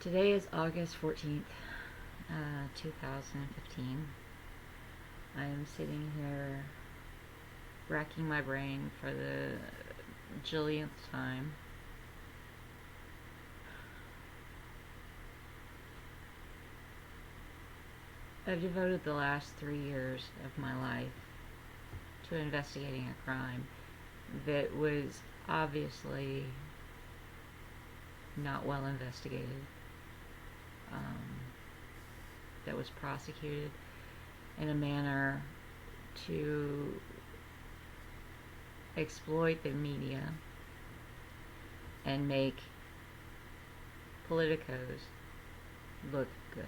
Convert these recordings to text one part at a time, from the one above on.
Today is August 14th, 2015. I am sitting here racking my brain for the jillionth time. I've devoted the last 3 years of my life to investigating a crime that was obviously not well investigated, that was prosecuted in a manner to exploit the media and make politicos look good.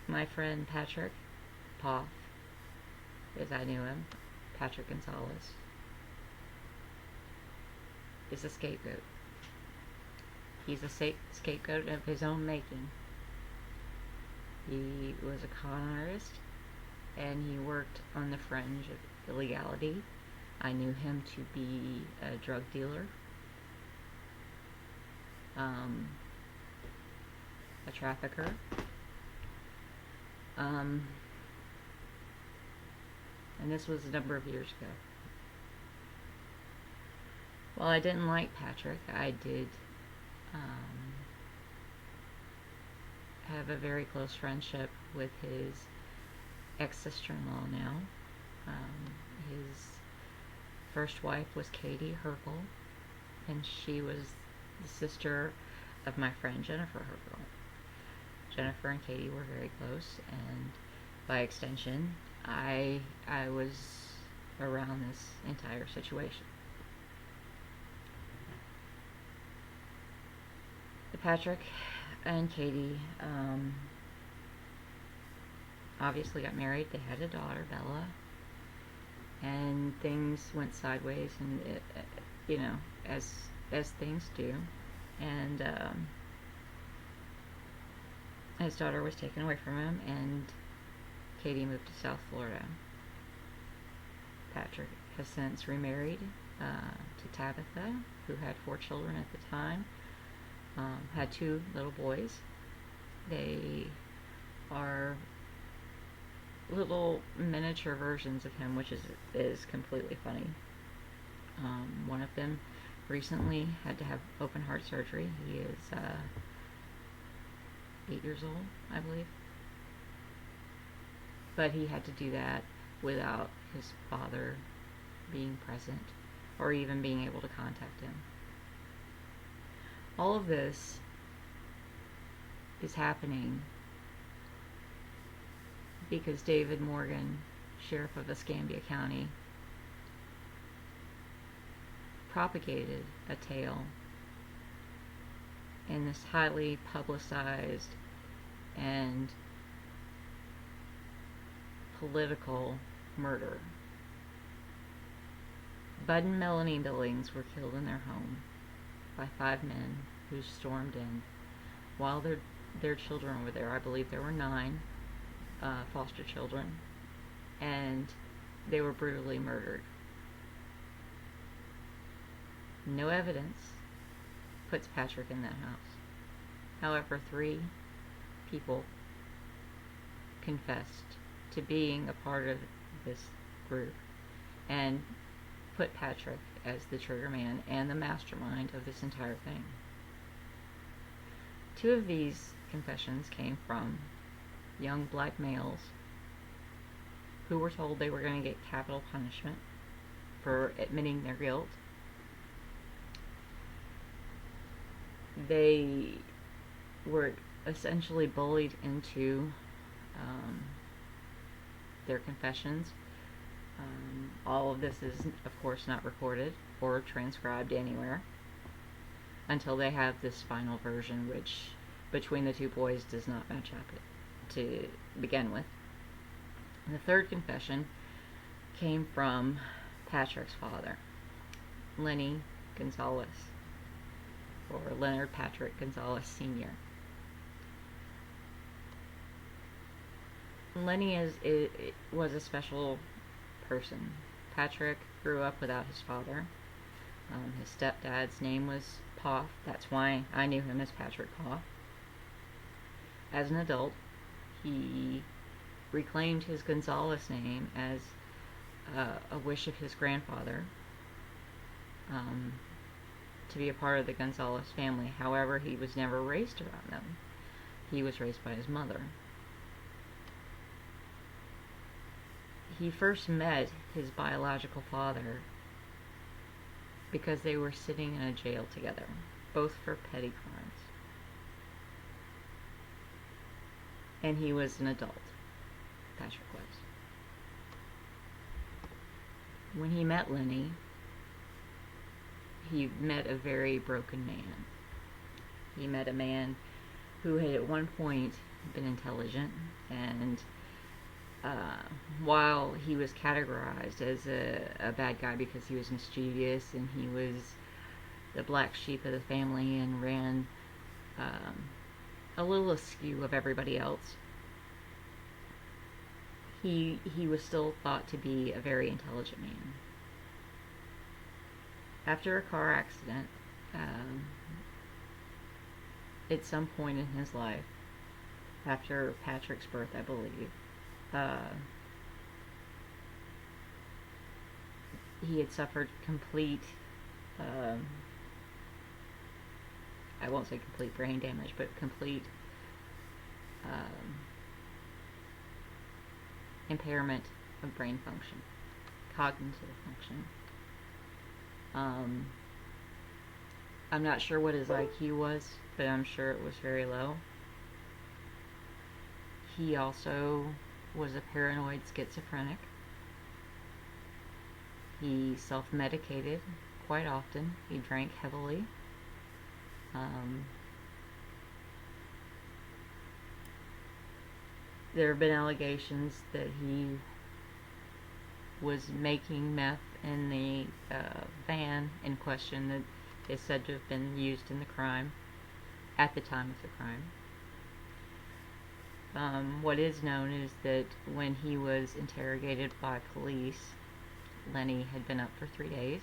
My friend Patrick Poff, as I knew him, Patrick Gonzalez, is a scapegoat. He's a scapegoat of his own making. He was a con artist, and he worked on the fringe of illegality. I knew him to be a drug dealer, a trafficker, and this was a number of years ago. While I didn't like Patrick, I did have a very close friendship with his ex-sister-in-law now. His first wife was Katie Herkel, and she was the sister of my friend Jennifer Herkel. Jennifer and Katie were very close, and by extension, I was around this entire situation. Patrick and Katie obviously got married. They had a daughter, Bella, and things went sideways, and as things do. And his daughter was taken away from him, and Katie moved to South Florida. Patrick has since remarried to Tabitha, who had 4 children at the time. Had 2 little boys. They are little miniature versions of him, which is completely funny. One of them recently had to have open heart surgery. He is 8 years old, I believe. But he had to do that without his father being present or even being able to contact him. All of this is happening because David Morgan, sheriff of Escambia County, propagated a tale in this highly publicized and political murder. Bud and Melanie Billings were killed in their home by 5 men who stormed in while their children were there. I believe there were 9 foster children, and they were brutally murdered. No evidence puts Patrick in that house. However, 3 people confessed to being a part of this group and put Patrick as the trigger man and the mastermind of this entire thing. 2 of these confessions came from young black males who were told they were going to get capital punishment for admitting their guilt. They were essentially bullied into their confessions. All of this is, of course, not recorded or transcribed anywhere until they have this final version, which between the 2 boys does not match up to begin with. And the 3rd confession came from Patrick's father, Lenny Gonzalez, or Leonard Patrick Gonzalez Sr. Lenny was a special person. Patrick grew up without his father. His stepdad's name was Poff. That's why I knew him as Patrick Poff. As an adult, he reclaimed his Gonzalez name as a wish of his grandfather to be a part of the Gonzalez family. However, he was never raised around them. He was raised by his mother. He first met his biological father because they were sitting in a jail together, both for petty crimes. And he was an adult. Patrick was. When he met Lenny, he met a very broken man. He met a man who had at one point been intelligent, and while he was categorized as a bad guy because he was mischievous and he was the black sheep of the family and ran a little askew of everybody else, he was still thought to be a very intelligent man. After a car accident, at some point in his life, after Patrick's birth, I believe, he had suffered complete, I won't say complete brain damage, but complete impairment of brain function, cognitive function. I'm not sure what his IQ was, but I'm sure it was very low. He also was a paranoid schizophrenic. He self-medicated quite often. He drank heavily. There have been allegations that he was making meth in the van in question that is said to have been used in the crime at the time of the crime. What is known is that when he was interrogated by police, Lenny had been up for 3 days.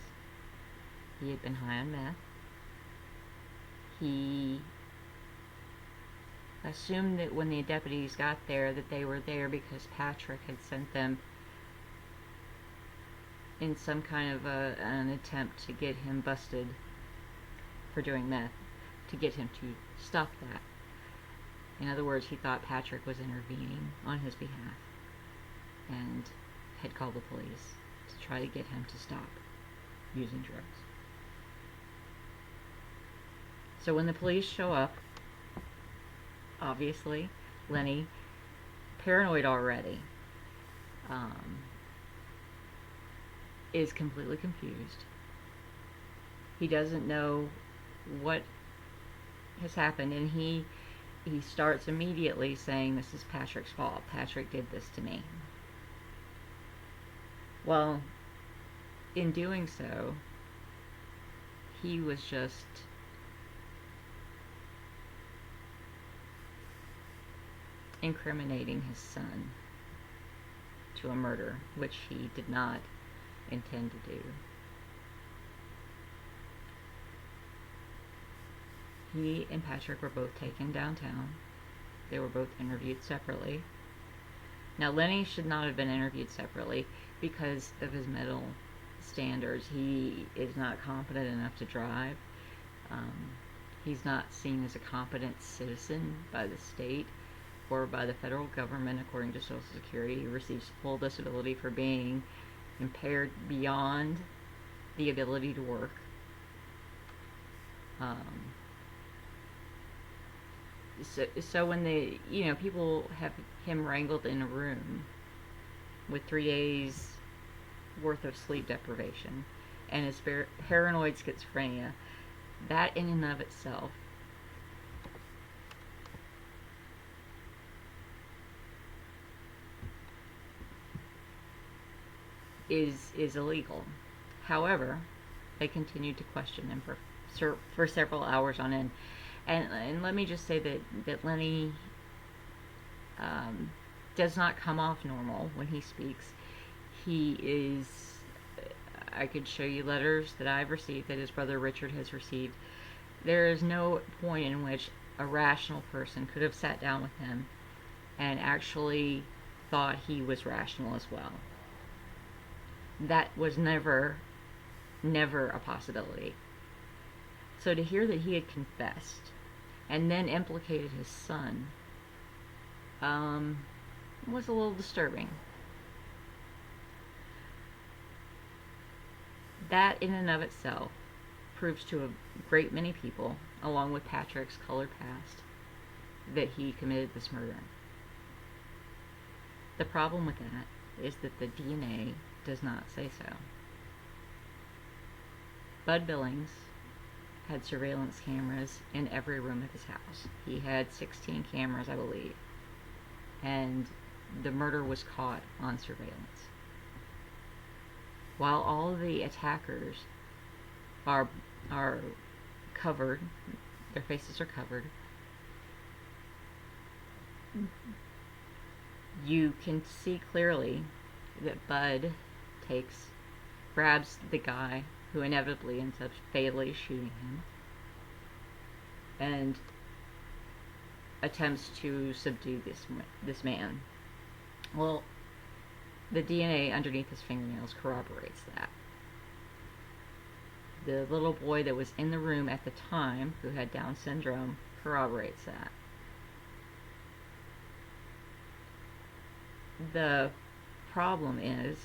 He had been high on meth. He assumed that when the deputies got there that they were there because Patrick had sent them in some kind of an attempt to get him busted for doing meth, to get him to stop that. In other words, he thought Patrick was intervening on his behalf and had called the police to try to get him to stop using drugs. So when the police show up, obviously, Lenny, paranoid already, is completely confused. He doesn't know what has happened, and he starts immediately saying, "This is Patrick's fault. Patrick did this to me." Well, in doing so, he was just incriminating his son to a murder, which he did not intend to do. He and Patrick were both taken downtown. They were both interviewed separately. Now, Lenny should not have been interviewed separately because of his mental standards. He is not competent enough to drive. He's not seen as a competent citizen by the state or by the federal government. According to Social Security, he receives full disability for being impaired beyond the ability to work. So when people have him wrangled in a room with 3 days worth of sleep deprivation and his paranoid schizophrenia, that in and of itself is illegal. However, they continued to question him for several hours on end. And let me just say that Lenny does not come off normal when he speaks. He is I could show you letters that I've received, that his brother Richard has received. There is no point in which a rational person could have sat down with him and actually thought he was rational as well. That was never a possibility. So to hear that he had confessed and then implicated his son was a little disturbing. That in and of itself proves to a great many people, along with Patrick's colored past, that he committed this murder. The problem with that is that the DNA does not say so. Bud Billings had surveillance cameras in every room of his house. He had 16 cameras, I believe, and the murder was caught on surveillance. While all the attackers are covered, their faces are covered, you can see clearly that Bud grabs the guy who inevitably ends up fatally shooting him and attempts to subdue this man. Well, the DNA underneath his fingernails corroborates that. The little boy that was in the room at the time, who had Down syndrome, corroborates that. The problem is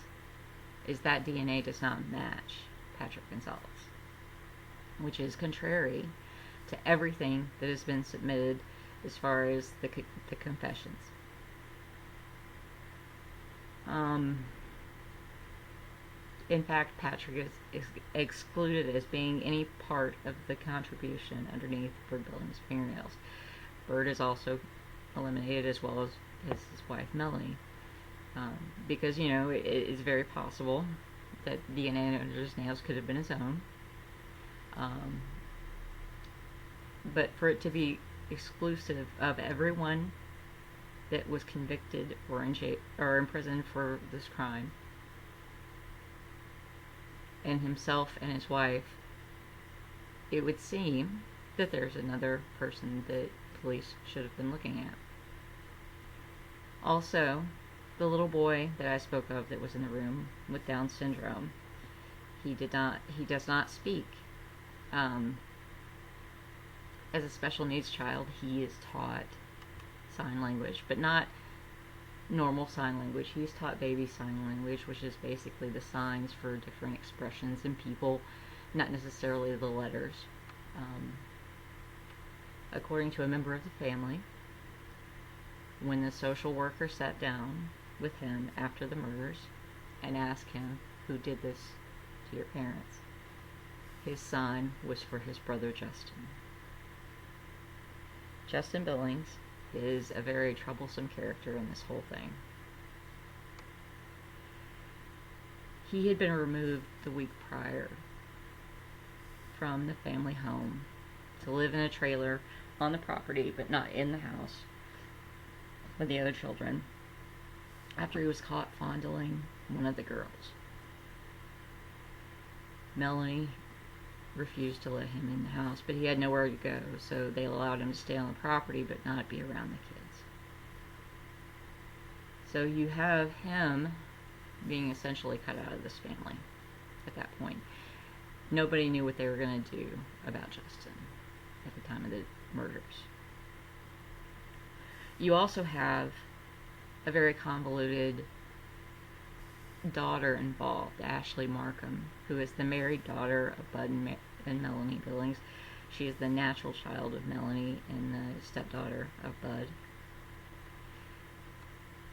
that DNA does not match Patrick Gonzalez, which is contrary to everything that has been submitted as far as the confessions. In fact, Patrick is excluded as being any part of the contribution underneath Bird Billings' fingernails. Bird is also eliminated, as well as his wife Melanie, because it is very possible that DNA under his nails could have been his own. But for it to be exclusive of everyone that was convicted or in prison for this crime, and himself and his wife, it would seem that there's another person that police should have been looking at. Also, the little boy that I spoke of that was in the room with Down syndrome, he does not speak. As a special needs child, he is taught sign language, but not normal sign language. He's taught baby sign language, which is basically the signs for different expressions in people, not necessarily the letters. According to a member of the family, when the social worker sat down with him after the murders and asked him who did this to your parents, his sign was for his brother Justin. Justin Billings is a very troublesome character in this whole thing. He had been removed the week prior from the family home to live in a trailer on the property, but not in the house with the other children, after he was caught fondling one of the girls. Melanie refused to let him in the house, but he had nowhere to go, so they allowed him to stay on the property but not be around the kids. So you have him being essentially cut out of this family at that point. Nobody knew what they were going to do about Justin at the time of the murders. You also have a very convoluted daughter involved, Ashley Markham, who is the married daughter of Bud and Melanie Billings. She is the natural child of Melanie and the stepdaughter of Bud.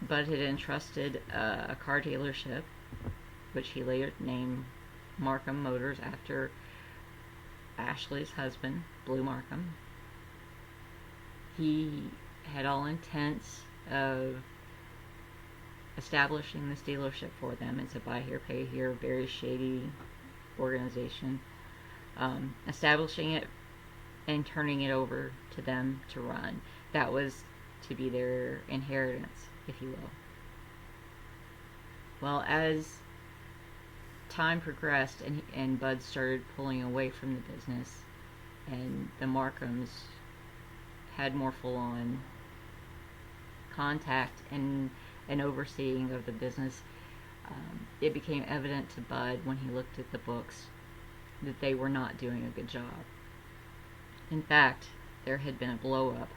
Bud had entrusted a car dealership, which he later named Markham Motors after Ashley's husband, Blue Markham. He had all intents of establishing this dealership for them. It's a buy here, pay here, very shady organization. Establishing it and turning it over to them to run. That was to be their inheritance, if you will. Well, as time progressed, and Bud started pulling away from the business, and the Markhams had more full-on contact and overseeing of the business. It became evident to Bud when he looked at the books that they were not doing a good job. In fact, there had been a blow-up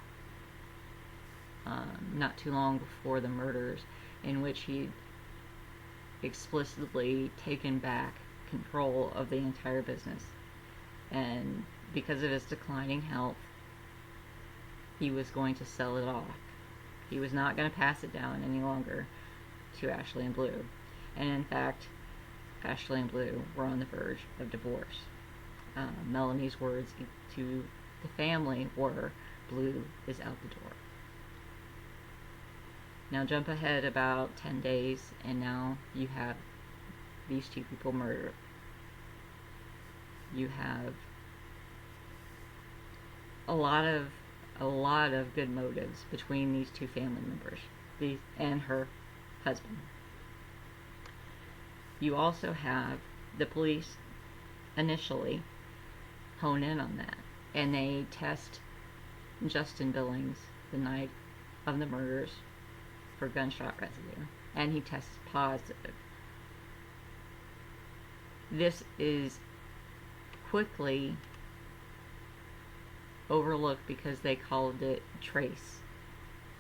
not too long before the murders, in which he explicitly taken back control of the entire business, and because of his declining health, he was going to sell it off. He was not going to pass it down any longer to Ashley and Blue, and in fact, Ashley and Blue were on the verge of divorce. Melanie's words to the family were, "Blue is out the door." Now jump ahead about 10 days, and now you have these two people murdered. You have a lot of good motives between these two family members, and her husband. You also have the police initially hone in on that, and they test Justin Billings the night of the murders for gunshot residue, and he tests positive. This is quickly overlooked because they called it trace.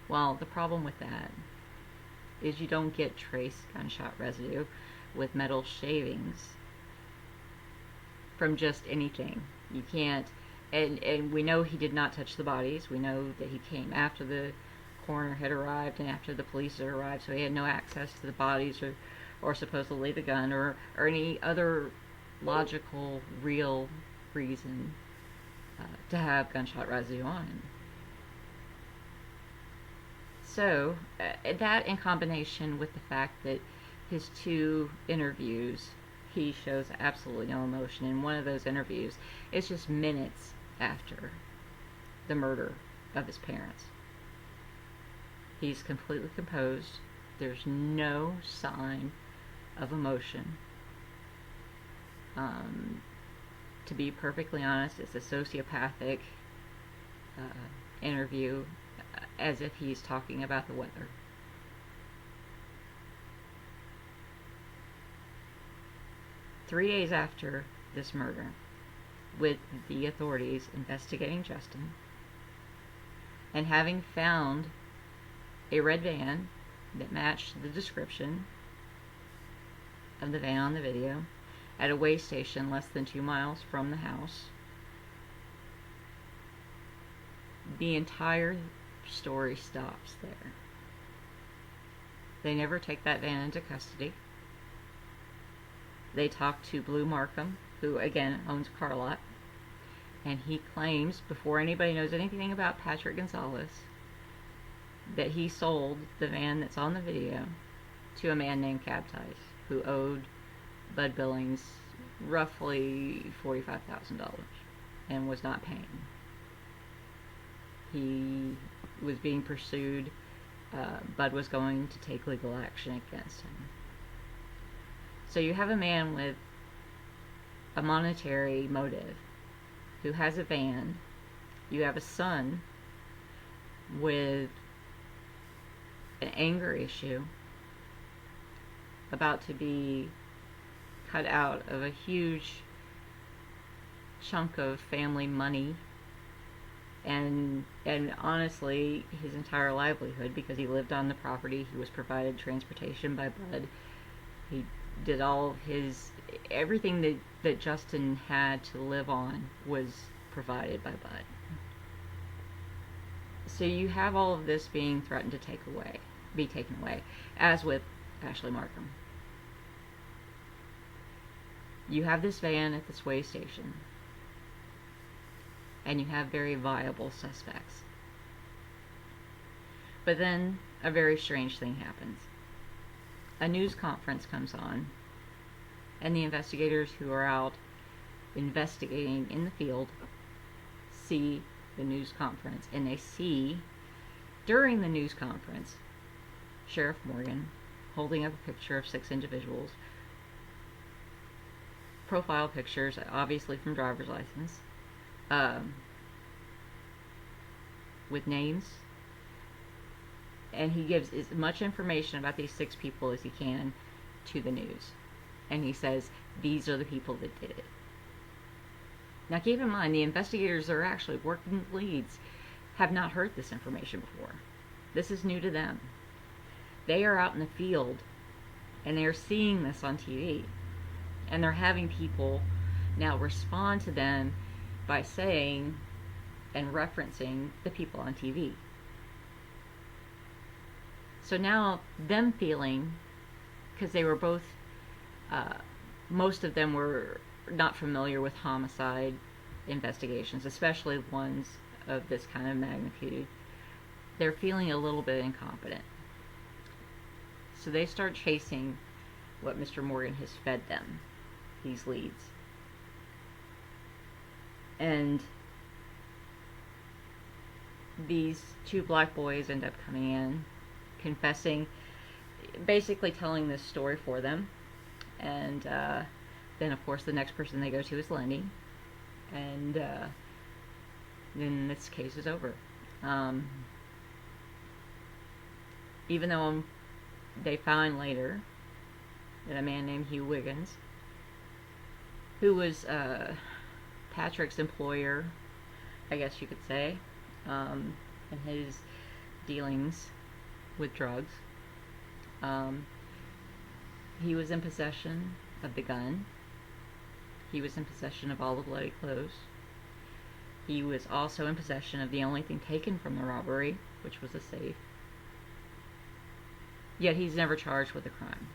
Well, the problem with that is you don't get trace gunshot residue with metal shavings from just anything. You can't, and we know he did not touch the bodies. We know that he came after the coroner had arrived and after the police had arrived, so he had no access to the bodies or supposedly the gun or any other logical, real reason to have gunshot residue on him. So that, in combination with the fact that his two interviews, he shows absolutely no emotion. In one of those interviews, it's just minutes after the murder of his parents. He's completely composed. There's no sign of emotion. To be perfectly honest, it's a sociopathic interview, as if he's talking about the weather. Three days after this murder, with the authorities investigating Justin, and having found a red van that matched the description of the van on the video at a way station less than 2 miles from the house, the entire story stops there. They never take that van into custody. They talk to Blue Markham, who again owns a car lot, and he claims, before anybody knows anything about Patrick Gonzalez, that he sold the van that's on the video to a man named Cab Tice, who owed Bud Billings roughly $45,000 and was not paying. He was being pursued. Bud was going to take legal action against him. So you have a man with a monetary motive who has a van. You have a son with an anger issue about to be cut out of a huge chunk of family money and honestly his entire livelihood, because he lived on the property. He was provided transportation by Bud. He did all of his, everything that Justin had to live on was provided by Bud. So you have all of this being threatened to be taken away, as with Ashley Markham. You have this van at this way station, and you have very viable suspects. But then a very strange thing happens. A news conference comes on, and the investigators who are out investigating in the field see the news conference, and they see, during the news conference, Sheriff Morgan holding up a picture of 6 individuals profile pictures, obviously from driver's license, um, with names, and he gives as much information about these 6 people as he can to the news. And he says, these are the people that did it. Now keep in mind, the investigators that are actually working leads have not heard this information before. This is new to them. They are out in the field, and they're seeing this on TV. And they're having people now respond to them by saying and referencing the people on TV. So now them feeling, because they were both, most of them were not familiar with homicide investigations, especially ones of this kind of magnitude, they're feeling a little bit incompetent. So they start chasing what Mr. Morgan has fed them, these leads. And these 2 black boys end up coming in, confessing, basically telling this story for them. And then, of course, the next person they go to is Lenny. And then this case is over. Even though they find later that a man named Hugh Wiggins, who was Patrick's employer, I guess you could say, in his dealings with drugs, he was in possession of the gun. He was in possession of all the bloody clothes. He was also in possession of the only thing taken from the robbery, which was a safe. Yet he's never charged with a crime.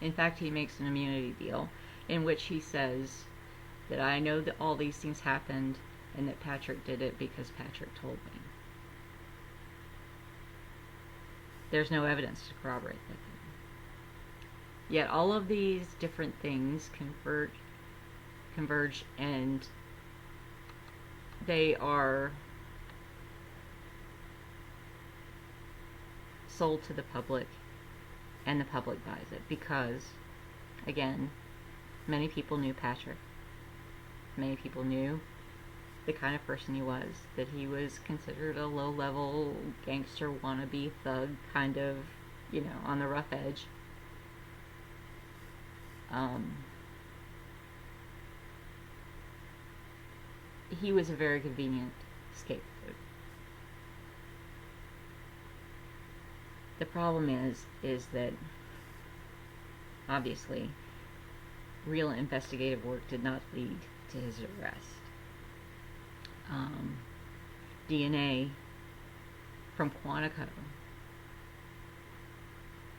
In fact, he makes an immunity deal in which he says that I know that all these things happened and that Patrick did it because Patrick told me. There's no evidence to corroborate that. Yet all of these different things converge, and they are sold to the public, and the public buys it because, again, many people knew Patrick. Many people knew the kind of person he was, that he was considered a low-level gangster wannabe thug, kind of, on the rough edge. He was a very convenient scapegoat. The problem is that, obviously, real investigative work did not lead to his arrest. DNA from Quantico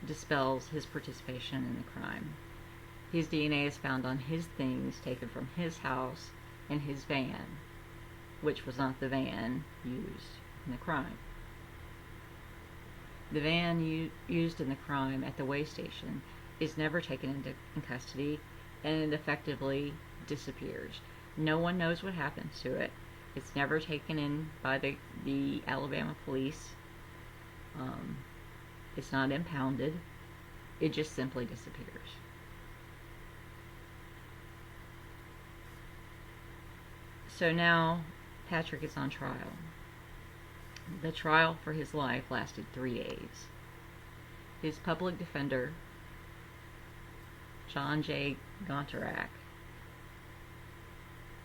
dispels his participation in the crime. His DNA is found on his things taken from his house and his van, which was not the van used in the crime. The van used in the crime at the way station is never taken in custody, and it effectively disappears. No one knows what happens to it. It's never taken in by the Alabama police. It's not impounded. It just simply disappears. So now Patrick is on trial. The trial for his life lasted 3 days. His public defender, John J. Gontarak,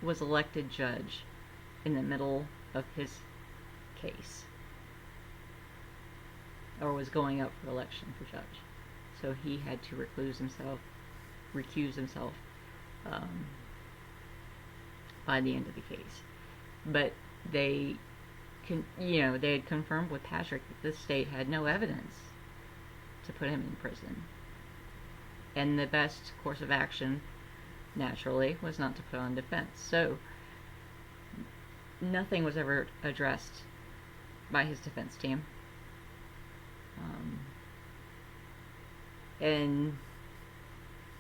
was elected judge in the middle of his case, or was going up for election for judge. So he had to recuse himself by the end of the case. But they had confirmed with Patrick that the state had no evidence to put him in prison. And the best course of action, naturally, was not to put on defense. So nothing was ever addressed by his defense team. And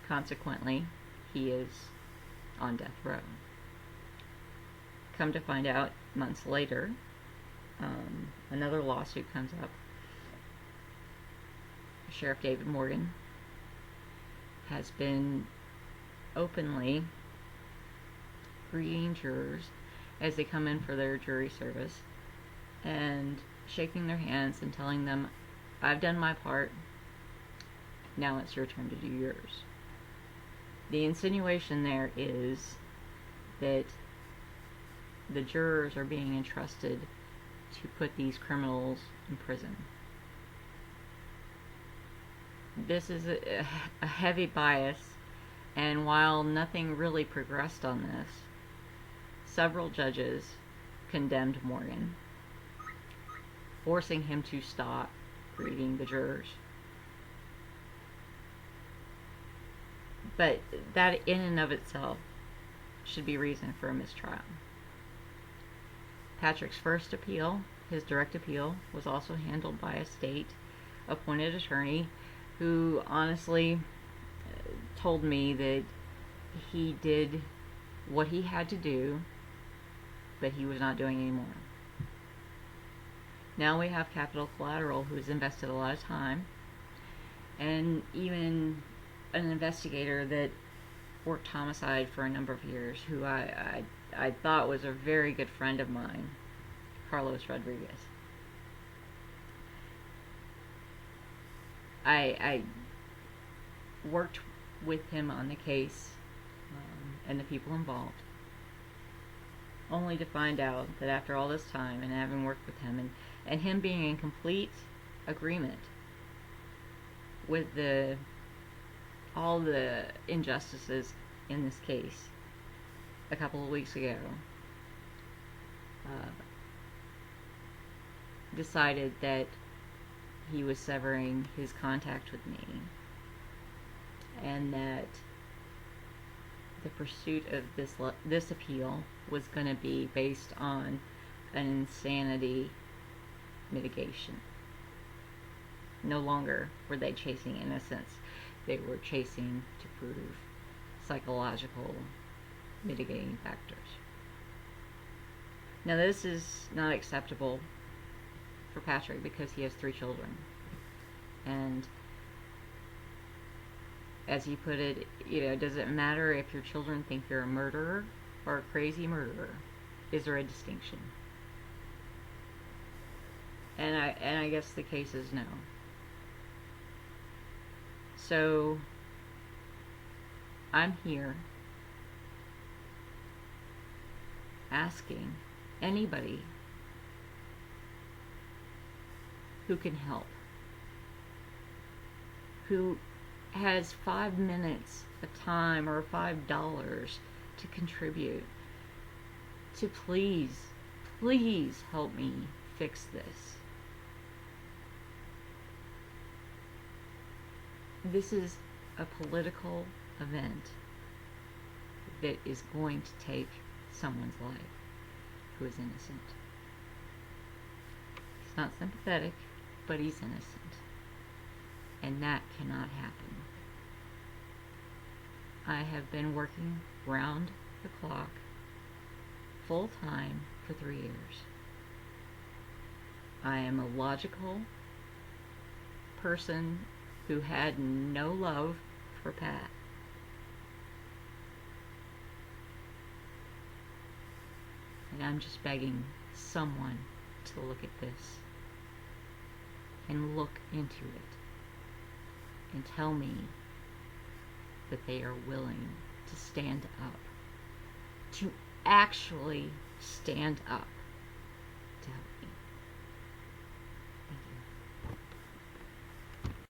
consequently, he is on death row. Come to find out, months later, another lawsuit comes up. Sheriff David Morgan has been openly greeting jurors as they come in for their jury service and shaking their hands and telling them, I've done my part, now it's your turn to do yours. The insinuation there is that the jurors are being entrusted to put these criminals in prison. This is a heavy bias, and while nothing really progressed on this, several judges condemned Morgan, forcing him to stop greeting the jurors. But that in and of itself should be reason for a mistrial. Patrick's first appeal, his direct appeal, was also handled by a state-appointed attorney who honestly told me that he did what he had to do, but he was not doing any more. Now we have Capital Collateral, who's invested a lot of time, and even an investigator that worked homicide for a number of years, who I thought was a very good friend of mine, Carlos Rodriguez. I worked with him on the case and the people involved, only to find out that after all this time and having worked with him and him being in complete agreement with all the injustices in this case a couple of weeks ago, decided that he was severing his contact with me, and that the pursuit of this appeal was going to be based on an insanity mitigation. No longer were they chasing innocence, they were chasing to prove psychological mitigating factors. Now this is not acceptable for Patrick because he has 3 children, and as he put it, does it matter if your children think you're a murderer or a crazy murderer? Is there a distinction? And I guess the case is no. So I'm here asking anybody who can help, who has 5 minutes of time or $5 to contribute, to please help me fix this. This is a political event that is going to take someone's life who is innocent. He's not sympathetic, but he's innocent. And that cannot happen. I have been working round the clock, full time, for 3 years. I am a logical person who had no love for Pat. And I'm just begging someone to look at this and look into it and tell me that they are willing to stand up, to actually stand up to help me.